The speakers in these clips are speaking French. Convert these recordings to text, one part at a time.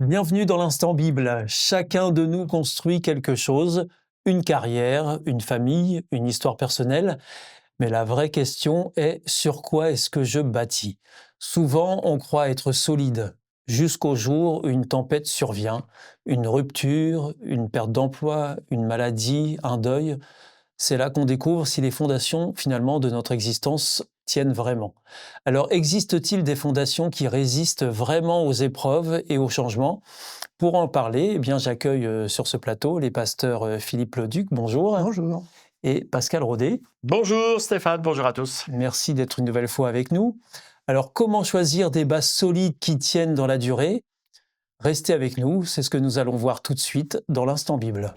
Bienvenue dans l'Instant Bible. Chacun de nous construit quelque chose, une carrière, une famille, une histoire personnelle. Mais la vraie question est sur quoi est-ce que je bâtis? Souvent, on croit être solide, jusqu'au jour où une tempête survient, une rupture, une perte d'emploi, une maladie, un deuil. C'est là qu'on découvre si les fondations, finalement, de notre existence tiennent vraiment. Alors, existe-t-il des fondations qui résistent vraiment aux épreuves et aux changements? Pour en parler, eh bien, j'accueille sur ce plateau les pasteurs Philippe Leduc, bonjour, Bonjour. et Pascal Rodet. Bonjour Stéphane, bonjour à tous. Merci d'être une nouvelle fois avec nous. Alors, comment choisir des bases solides qui tiennent dans la durée? Restez avec nous, c'est ce que nous allons voir tout de suite dans l'Instant Bible.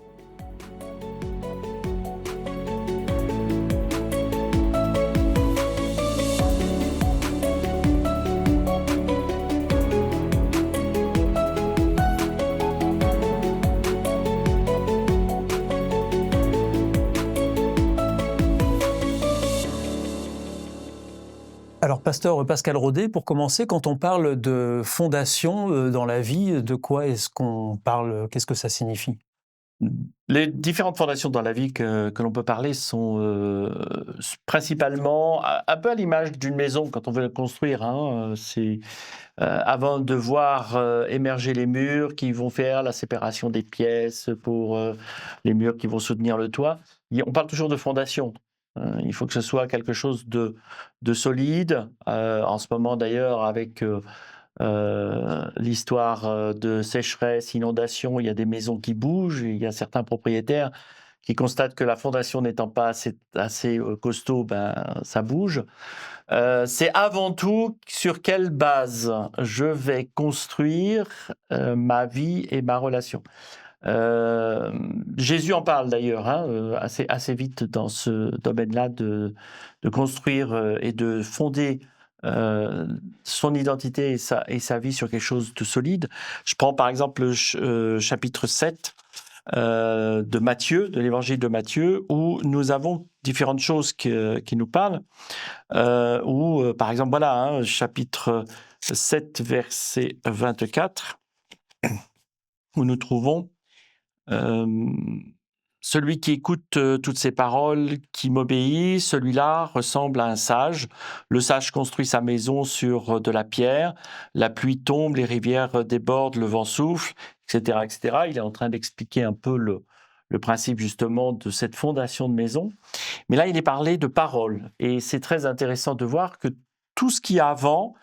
Alors, pasteur Pascal Rodet, pour commencer, quand on parle de fondation dans la vie, de quoi est-ce qu'on parle? Qu'est-ce que ça signifie? Les différentes fondations dans la vie que l'on peut parler sont principalement un peu à l'image d'une maison quand on veut la construire. C'est avant de voir émerger les murs qui vont faire la séparation des pièces pour les murs qui vont soutenir le toit. On parle toujours de fondation. Il faut que ce soit quelque chose de solide. En ce moment d'ailleurs avec l'histoire de sécheresse, inondation, il y a des maisons qui bougent, il y a certains propriétaires qui constatent que la fondation n'étant pas assez costaud, ça bouge. C'est avant tout sur quelle base je vais construire ma vie et ma relation. Jésus en parle d'ailleurs assez vite dans ce domaine-là de construire et de fonder son identité et sa vie sur quelque chose de solide. Je prends par exemple le chapitre 7 de Matthieu, de l'évangile de Matthieu, où nous avons différentes choses qui nous parlent. Par exemple, voilà, chapitre 7, verset 24, où nous trouvons euh, celui qui écoute toutes ces paroles, qui m'obéit, celui-là ressemble à un sage. Le sage construit sa maison sur de la pierre. La pluie tombe, les rivières débordent, le vent souffle, etc., etc. Il est en train d'expliquer un peu le principe justement de cette fondation de maison. Mais là, il est parlé de paroles. Et c'est très intéressant de voir que tout ce qui est avant,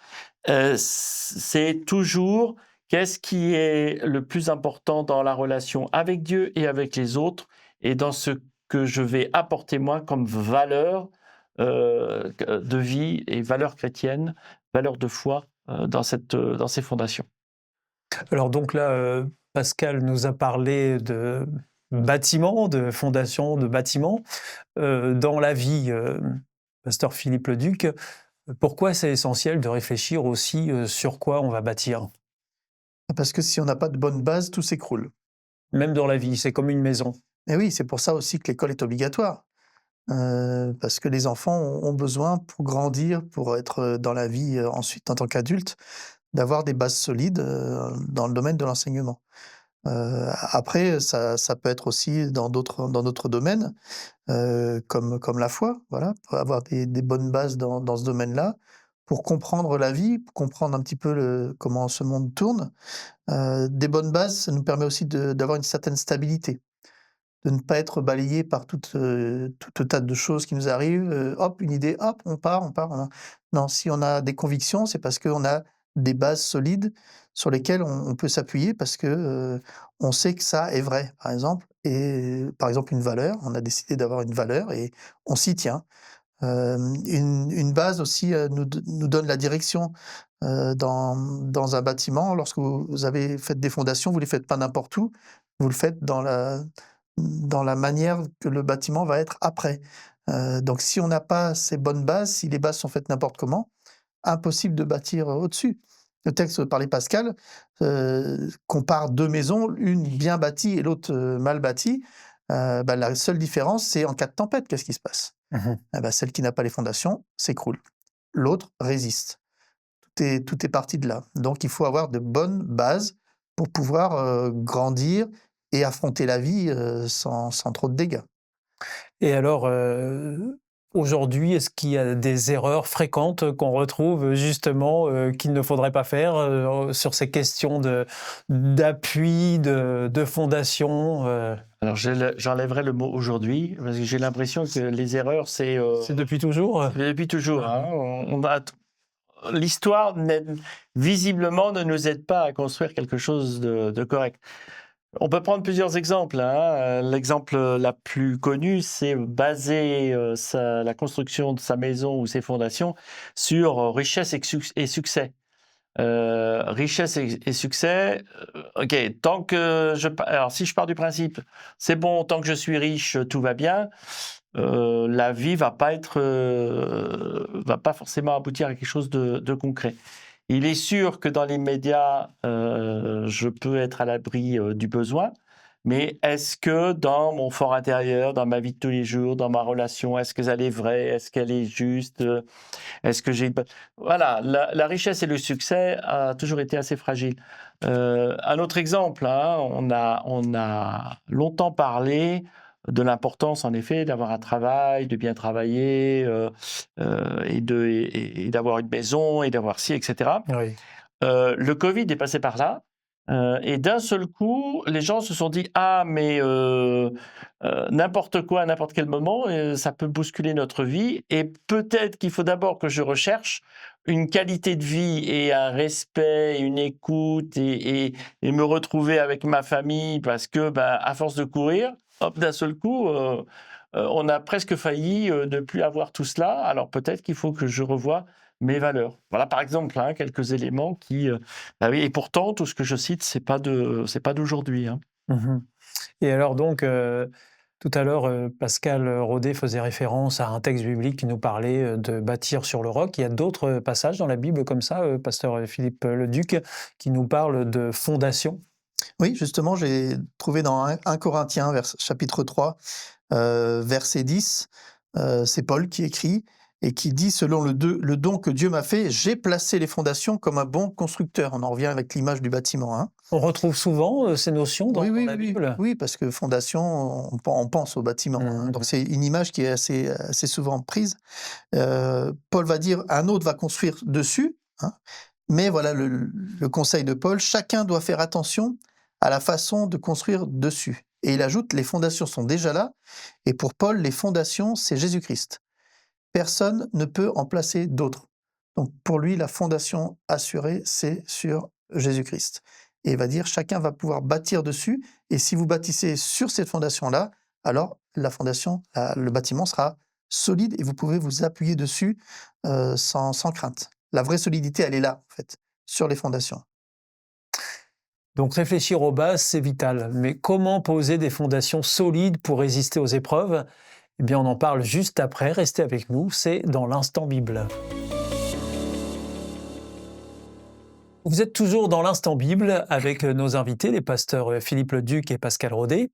c'est toujours qu'est-ce qui est le plus important dans la relation avec Dieu et avec les autres, et dans ce que je vais apporter moi comme valeur de vie et valeur chrétienne, valeur de foi dans ces fondations. Alors donc là, Pascal nous a parlé de bâtiments, de fondations de bâtiments. Dans la vie, pasteur Philippe Leduc, pourquoi c'est essentiel de réfléchir aussi sur quoi on va bâtir? Parce que si on n'a pas de bonne base, tout s'écroule. Même dans la vie, c'est comme une maison. Et oui, c'est pour ça aussi que l'école est obligatoire. Parce que les enfants ont besoin, pour grandir, pour être dans la vie ensuite en tant qu'adultes, d'avoir des bases solides dans le domaine de l'enseignement. Après, ça peut être aussi dans d'autres domaines, comme la foi, voilà, pour avoir des bonnes bases dans ce domaine-là, pour comprendre la vie, pour comprendre un petit peu comment ce monde tourne. Des bonnes bases, ça nous permet aussi d'avoir une certaine stabilité, de ne pas être balayé par tout tas de choses qui nous arrivent, hop, une idée, hop, on part, voilà. Non, si on a des convictions, c'est parce qu'on a des bases solides sur lesquelles on peut s'appuyer parce que, on sait que ça est vrai, par exemple. Et par exemple, une valeur, on a décidé d'avoir une valeur et on s'y tient. Une base aussi, nous donne la direction, dans un bâtiment. Lorsque vous avez faites des fondations, vous les faites pas n'importe où, vous le faites dans la manière que le bâtiment va être après. Donc si on n'a pas ces bonnes bases, si les bases sont faites n'importe comment, impossible de bâtir au-dessus. Le texte parlait Pascal compare 2 maisons, une bien bâtie et l'autre, mal bâtie. La seule différence, c'est en cas de tempête, qu'est-ce qui se passe? Mmh. Celle qui n'a pas les fondations s'écroule. L'autre résiste. Tout est parti de là. Donc il faut avoir de bonnes bases pour pouvoir grandir et affronter la vie sans trop de dégâts. Et alors, aujourd'hui, est-ce qu'il y a des erreurs fréquentes qu'on retrouve justement, qu'il ne faudrait pas faire, sur ces questions d'appui, de fondation, Alors j'enlèverai le mot aujourd'hui, parce que j'ai l'impression que les erreurs, C'est depuis toujours? depuis toujours. Hein. L'histoire visiblement ne nous aide pas à construire quelque chose de correct. On peut prendre plusieurs exemples. Hein. L'exemple la plus connue, c'est baser la construction de sa maison ou ses fondations sur richesse et succès. Richesse et succès, ok, alors si je pars du principe, c'est bon, tant que je suis riche, tout va bien, la vie va pas forcément aboutir à quelque chose de concret. Il est sûr que dans l'immédiat, je peux être à l'abri du besoin, mais est-ce que dans mon fort intérieur, dans ma vie de tous les jours, dans ma relation, est-ce qu'elle est vraie, est-ce qu'elle est juste, est-ce que j'ai... Voilà, la richesse et le succès a toujours été assez fragile. Un autre exemple, hein, on a longtemps parlé de l'importance, en effet, d'avoir un travail, de bien travailler, et d'avoir une maison, et d'avoir ci, etc. Oui. Le Covid est passé par là, et d'un seul coup, les gens se sont dit: «Ah mais n'importe quoi, à n'importe quel moment, ça peut bousculer notre vie et peut-être qu'il faut d'abord que je recherche une qualité de vie et un respect, une écoute et me retrouver avec ma famille parce que, bah, à force de courir, hop, d'un seul coup, on a presque failli, ne plus avoir tout cela. Alors peut-être qu'il faut que je revoie mes valeurs». Voilà par exemple, hein, quelques éléments qui, bah oui et pourtant tout ce que je cite, c'est pas d'aujourd'hui, hein. Mmh. Et alors donc, tout à l'heure, Pascal Raudet faisait référence à un texte biblique qui nous parlait, de bâtir sur le roc. Il y a d'autres passages dans la Bible comme ça, pasteur Philippe Leduc, qui nous parlent de fondation? Oui, justement, j'ai trouvé dans 1 Corinthiens chapitre 3, verset 10, c'est Paul qui écrit et qui dit: «Selon le don que Dieu m'a fait, j'ai placé les fondations comme un bon constructeur». On en revient avec l'image du bâtiment, hein. On retrouve souvent, ces notions Oui, dans oui, la oui, oui. Bible? Oui, parce que fondation, on pense au bâtiment, hein, donc Mmh. c'est une image qui est assez souvent prise. Paul va dire: «Un autre va construire dessus», hein, mais voilà le conseil de Paul: «Chacun doit faire attention à la façon de construire dessus», et il ajoute: «Les fondations sont déjà là», et pour Paul, les fondations, c'est Jésus-Christ. Personne ne peut en placer d'autres. Donc pour lui, la fondation assurée, c'est sur Jésus-Christ. Et il va dire: «Chacun va pouvoir bâtir dessus, et si vous bâtissez sur cette fondation-là, alors la fondation, le bâtiment sera solide et vous pouvez vous appuyer dessus, sans crainte». La vraie solidité, elle est là, en fait, sur les fondations. Donc réfléchir aux bases, c'est vital. Mais comment poser des fondations solides pour résister aux épreuves? Eh bien, on en parle juste après. Restez avec nous, c'est dans l'instant Bible. Vous êtes toujours dans l'instant Bible avec nos invités, les pasteurs Philippe Leduc et Pascal Raudet.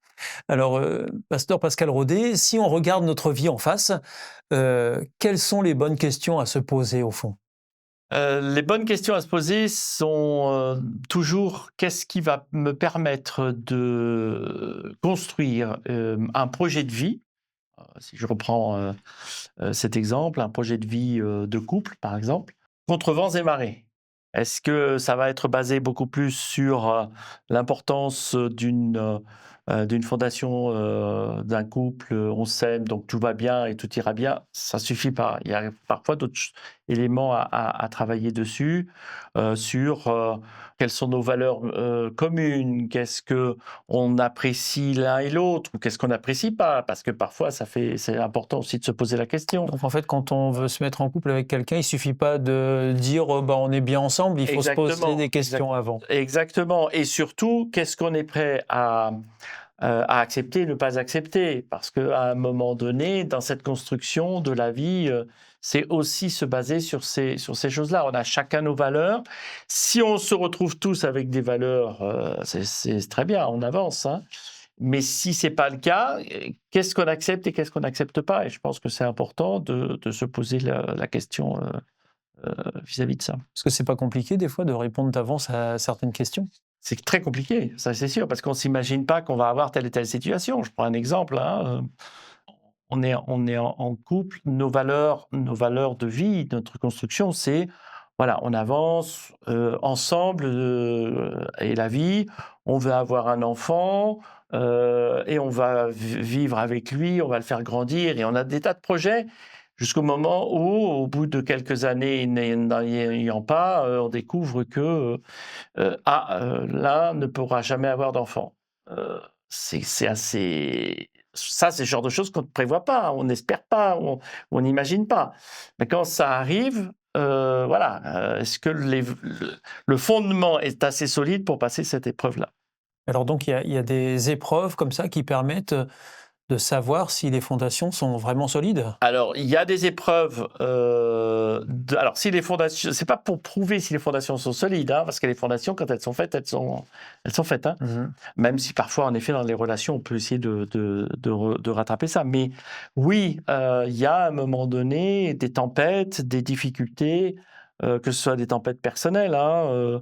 Alors, pasteur Pascal Raudet, si on regarde notre vie en face, quelles sont les bonnes questions à se poser au fond? Les bonnes questions à se poser sont, toujours: qu'est-ce qui va me permettre de construire, un projet de vie? Si je reprends, cet exemple, un projet de vie, de couple, par exemple, contre vents et marées. Est-ce que ça va être basé beaucoup plus sur, l'importance, d'une fondation, d'un couple, on s'aime donc tout va bien et tout ira bien? Ça suffit pas. Il y a parfois d'autres éléments à travailler dessus, sur, quelles sont nos valeurs, communes? Qu'est-ce qu'on apprécie l'un et l'autre ou qu'est-ce qu'on n'apprécie pas? Parce que parfois c'est important aussi de se poser la question. Donc en fait, quand on veut se mettre en couple avec quelqu'un, il suffit pas de dire, bah, on est bien ensemble, il faut se poser Exactement, des questions avant. exactement et surtout, qu'est-ce qu'on est prêt à accepter, ne pas accepter? Parce qu'à un moment donné, dans cette construction de la vie, c'est aussi se baser sur ces choses-là. On a chacun nos valeurs. Si on se retrouve tous avec des valeurs, c'est très bien, on avance, hein. Mais si c'est pas le cas, qu'est-ce qu'on accepte et qu'est-ce qu'on n'accepte pas? Et je pense que c'est important de se poser la question, vis-à-vis de ça. Parce que c'est pas compliqué des fois de répondre d'avance à certaines questions? c'est très compliqué, ça c'est sûr, parce qu'on ne s'imagine pas qu'on va avoir telle et telle situation. Je prends un exemple, hein, on est en couple, nos valeurs de vie, notre construction, c'est, voilà, on avance ensemble et la vie, on veut avoir un enfant et on va vivre avec lui, on va le faire grandir et on a des tas de projets jusqu'au moment où, au bout de quelques années n'en ayant pas, on découvre que l'un ne pourra jamais avoir d'enfant. Euh, c'est assez. Ça, c'est le genre de choses qu'on ne prévoit pas, on n'espère pas, on n'imagine pas. Mais quand ça arrive, voilà, est-ce que le fondement est assez solide pour passer cette épreuve-là? Alors donc il y a des épreuves comme ça qui permettent de savoir si les fondations sont vraiment solides? Alors, il y a des épreuves. Alors, si les fondations, c'est pas pour prouver si les fondations sont solides, hein, parce que les fondations, quand elles sont faites, elles sont faites. Hein. Mmh. Même si parfois, en effet, dans les relations, on peut essayer de rattraper ça. Mais oui, il y a à un moment donné des tempêtes, des difficultés, que ce soit des tempêtes personnelles, hein,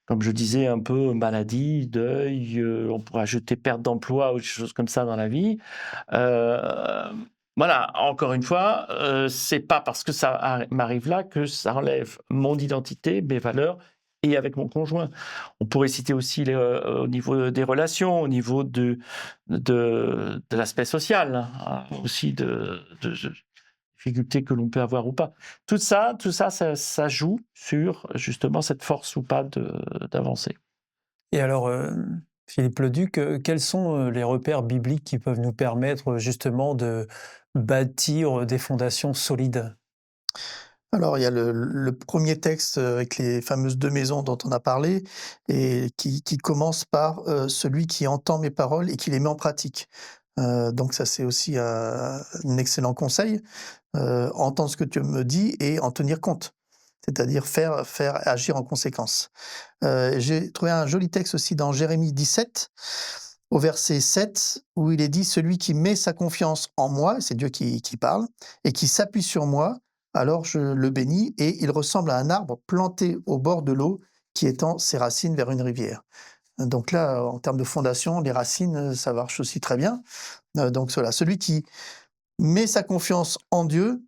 comme je disais, un peu maladie, deuil, on pourrait ajouter perte d'emploi ou des choses comme ça dans la vie. Euh, voilà, encore une fois, c'est pas parce que ça m'arrive là que ça enlève mon identité, mes valeurs et avec mon conjoint. On pourrait citer aussi au niveau des relations, au niveau de l'aspect social, hein, aussi de difficultés que l'on peut avoir ou pas. Ça joue sur justement cette force ou pas d'avancer. Et alors, Philippe Leduc, quels sont, les repères bibliques qui peuvent nous permettre, justement de bâtir, des fondations solides? Alors, il y a le 1er texte, avec les fameuses 2 maisons dont on a parlé et qui commence par, «Celui qui entend mes paroles et qui les met en pratique». Donc ça, c'est aussi un excellent conseil, entendre ce que tu me dis et en tenir compte. C'est-à-dire faire agir en conséquence. J'ai trouvé un joli texte aussi dans Jérémie 17, au verset 7, où il est dit: «Celui qui met sa confiance en moi», c'est Dieu qui parle, «et qui s'appuie sur moi, alors je le bénis, et il ressemble à un arbre planté au bord de l'eau, qui étend ses racines vers une rivière». Donc là, en termes de fondation, les racines, ça marche aussi très bien. Donc voilà, celui qui met sa confiance en Dieu,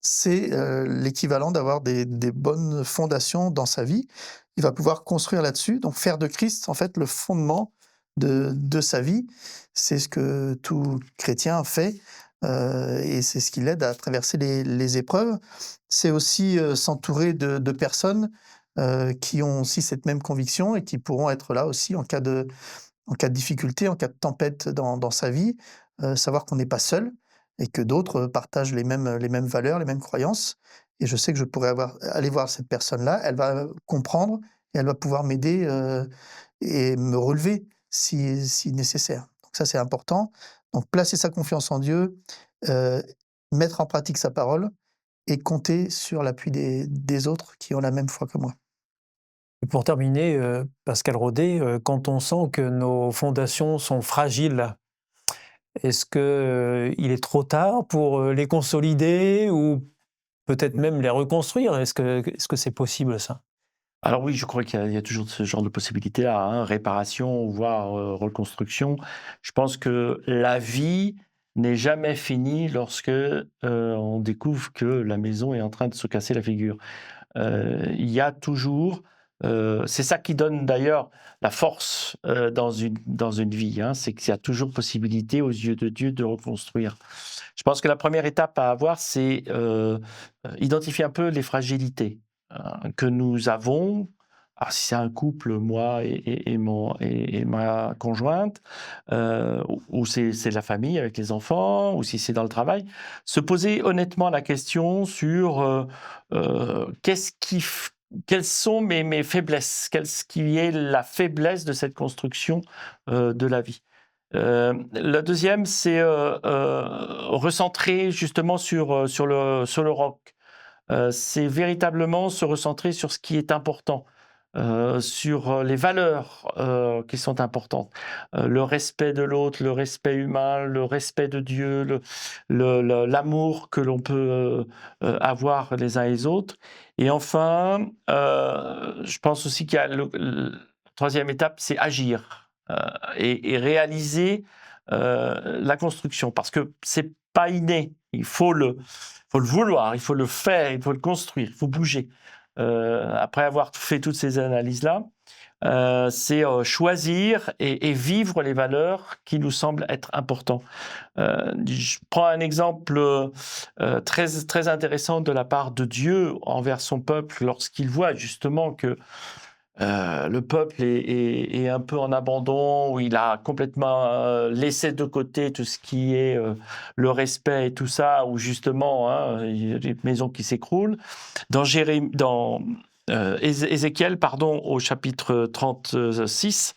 c'est, l'équivalent d'avoir des bonnes fondations dans sa vie. Il va pouvoir construire là-dessus, donc faire de Christ, en fait, le fondement de sa vie. C'est ce que tout chrétien fait, et c'est ce qui l'aide à traverser les épreuves. C'est aussi, s'entourer de personnes, qui ont aussi cette même conviction et qui pourront être là aussi en cas de difficulté, en cas de tempête dans sa vie, savoir qu'on n'est pas seul et que d'autres partagent les mêmes valeurs, les mêmes croyances, et je sais que je pourrais aller voir cette personne-là, elle va comprendre et elle va pouvoir m'aider, et me relever si nécessaire. Donc ça, c'est important. Donc placer sa confiance en Dieu, heu, mettre en pratique sa parole et compter sur l'appui des autres qui ont la même foi que moi. Et pour terminer, Pascal Rodet, quand on sent que nos fondations sont fragiles, est-ce que, il est trop tard pour, les consolider ou peut-être même les reconstruire? Est-ce que c'est possible ça? Alors oui, je crois qu'il y a toujours ce genre de possibilité-là, hein, réparation, voire reconstruction. Je pense que la vie n'est jamais finie lorsque on découvre que la maison est en train de se casser la figure. Il y a toujours, c'est ça qui donne d'ailleurs la force dans une vie, hein, c'est qu'il y a toujours possibilité aux yeux de Dieu de reconstruire. Je pense que la première étape à avoir, c'est identifier un peu les fragilités que nous avons. Alors, si c'est un couple, moi et ma conjointe, ou c'est la famille avec les enfants, ou si c'est dans le travail, se poser honnêtement la question sur quelles sont mes faiblesses, qu'est-ce qui est la faiblesse de cette construction de la vie. La deuxième, c'est recentrer justement sur le roc. C'est véritablement se recentrer sur ce qui est important, sur les valeurs qui sont importantes. Le respect de l'autre, le respect humain, le respect de Dieu, l'amour que l'on peut avoir les uns et les autres. Et enfin, je pense aussi qu'il y a la troisième étape, c'est agir et réaliser la construction. Parce que c'est pas inné. Il faut le vouloir, il faut le faire, il faut le construire, il faut bouger. Après avoir fait toutes ces analyses-là, c'est choisir et vivre les valeurs qui nous semblent être importantes. Je prends un exemple très, très intéressant de la part de Dieu envers son peuple lorsqu'il voit justement que le peuple est un peu en abandon, où il a complètement laissé de côté tout ce qui est le respect et tout ça, où justement, il y a des maisons qui s'écroulent. Dans Ézéchiel, au chapitre 36,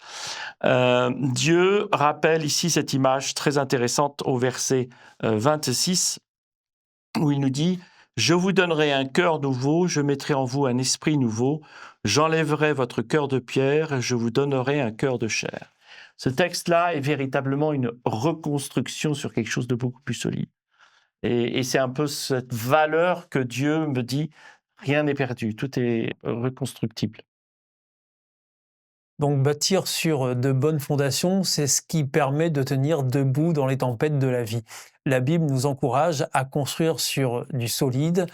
Dieu rappelle ici cette image très intéressante au verset 26, où il nous dit « Je vous donnerai un cœur nouveau, je mettrai en vous un esprit nouveau, j'enlèverai votre cœur de pierre, je vous donnerai un cœur de chair. » Ce texte-là est véritablement une reconstruction sur quelque chose de beaucoup plus solide. Et c'est un peu cette valeur que Dieu me dit, rien n'est perdu, tout est reconstructible. Donc bâtir sur de bonnes fondations, c'est ce qui permet de tenir debout dans les tempêtes de la vie. La Bible nous encourage à construire sur du solide,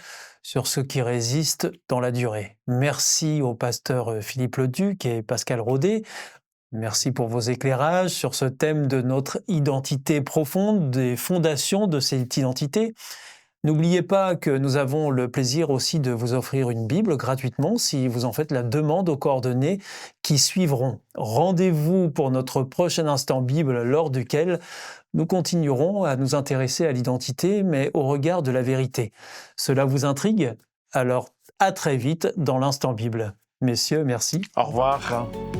sur ce qui résiste dans la durée. Merci au pasteur Philippe Leduc et Pascal Rodet. Merci pour vos éclairages sur ce thème de notre identité profonde, des fondations de cette identité. N'oubliez pas que nous avons le plaisir aussi de vous offrir une Bible gratuitement si vous en faites la demande aux coordonnées qui suivront. Rendez-vous pour notre prochain instant Bible lors duquel nous continuerons à nous intéresser à l'identité mais au regard de la vérité. Cela vous intrigue? Alors à très vite dans l'instant Bible. Messieurs, merci. Au revoir. Au revoir.